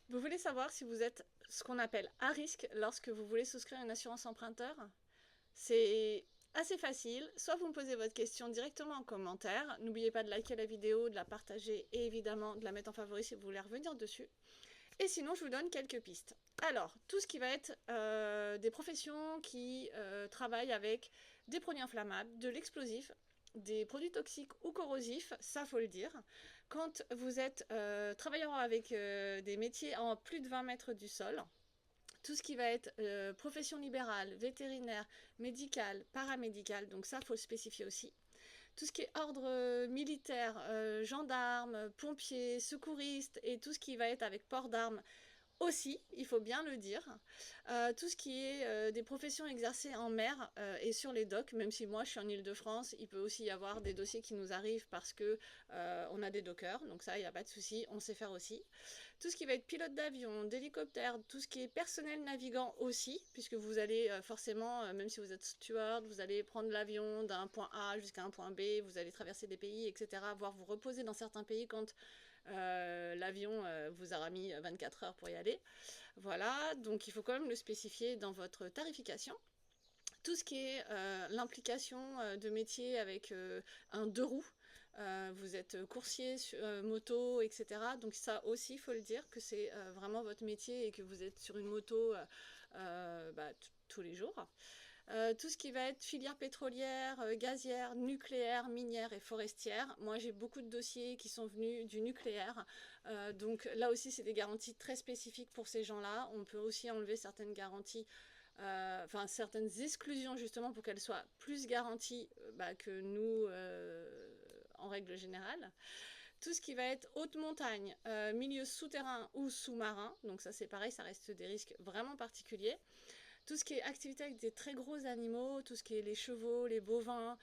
Vous voulez savoir si vous êtes ce qu'on appelle à risque lorsque vous voulez souscrire une assurance emprunteur? C'est assez facile. Soit vous me posez votre question directement en commentaire. N'oubliez pas de liker la vidéo, de la partager et évidemment de la mettre en favori si vous voulez revenir dessus. Et sinon, je vous donne quelques pistes. Alors, tout ce qui va être des professions qui travaillent avec des produits inflammables, de l'explosif, des produits toxiques ou corrosifs, ça faut le dire. Quand vous êtes travailleur avec des métiers en plus de 20 mètres du sol, tout ce qui va être profession libérale, vétérinaire, médicale, paramédicale, donc ça faut le spécifier aussi. Tout ce qui est ordre militaire, gendarme, pompiers, secouristes et tout ce qui va être avec port d'armes aussi, il faut bien le dire. Tout ce qui est des professions exercées en mer et sur les docks, même si moi je suis en Île-de-France, il peut aussi y avoir des dossiers qui nous arrivent parce que on a des dockers, donc ça, il n'y a pas de souci, on sait faire aussi. Tout ce qui va être pilote d'avion, d'hélicoptère, tout ce qui est personnel navigant aussi, puisque vous allez forcément, même si vous êtes steward, vous allez prendre l'avion d'un point A jusqu'à un point B, vous allez traverser des pays, etc., voire vous reposer dans certains pays quand l'avion vous aura mis 24 heures pour y aller. Voilà, donc il faut quand même le spécifier dans votre tarification. Tout ce qui est l'implication de métier avec un deux roues, vous êtes coursier, moto, etc. Donc ça aussi, il faut le dire, que c'est vraiment votre métier et que vous êtes sur une moto tous les jours. Tout ce qui va être filière pétrolière, gazière, nucléaire, minière et forestière. Moi, j'ai beaucoup de dossiers qui sont venus du nucléaire. Donc là aussi, c'est des garanties très spécifiques pour ces gens-là. On peut aussi enlever certaines garanties, certaines exclusions justement pour qu'elles soient plus garanties que nous en règle générale. Tout ce qui va être haute montagne, milieu souterrain ou sous-marin, donc ça c'est pareil, ça reste des risques vraiment particuliers. Tout ce qui est activité avec des très gros animaux, tout ce qui est les chevaux, les bovins,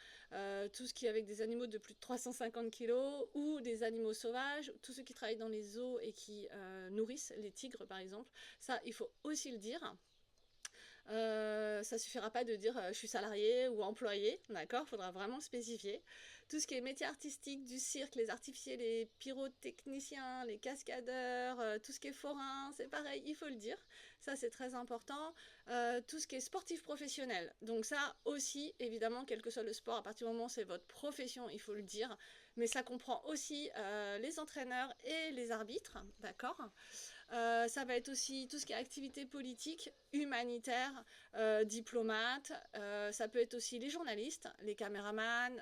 tout ce qui est avec des animaux de plus de 350 kg ou des animaux sauvages, tous ceux qui travaillent dans les eaux et qui nourrissent les tigres par exemple, ça il faut aussi le dire. Ça suffira pas de dire je suis salarié ou employé, d'accord? Faudra vraiment le spécifier. Tout ce qui est métier artistique, du cirque, les artificiers, les pyrotechniciens, les cascadeurs, tout ce qui est forain, c'est pareil, il faut le dire. Ça c'est très important. Tout ce qui est sportif professionnel. Donc ça aussi, évidemment, quel que soit le sport, à partir du moment où c'est votre profession, il faut le dire. Mais ça comprend aussi les entraîneurs et les arbitres, d'accord? Ça va être aussi tout ce qui est activité politique, humanitaire, diplomate. Ça peut être aussi les journalistes, les caméramans,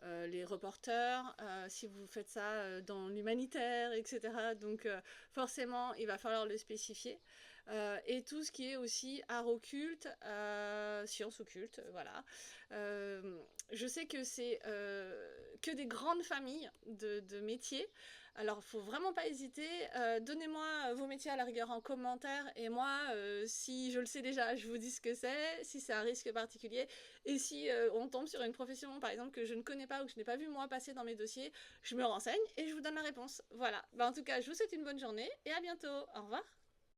les reporters, si vous faites ça dans l'humanitaire, etc. Donc forcément, il va falloir le spécifier. Et tout ce qui est aussi art occulte, sciences occultes, voilà. Je sais que c'est que des grandes familles de métiers. Alors, faut vraiment pas hésiter. Donnez-moi vos métiers à la rigueur en commentaire. Et moi, si je le sais déjà, je vous dis ce que c'est, si c'est un risque particulier. Et si on tombe sur une profession, par exemple, que je ne connais pas ou que je n'ai pas vu moi passer dans mes dossiers, je me renseigne et je vous donne la réponse. Voilà. En tout cas, je vous souhaite une bonne journée et à bientôt. Au revoir.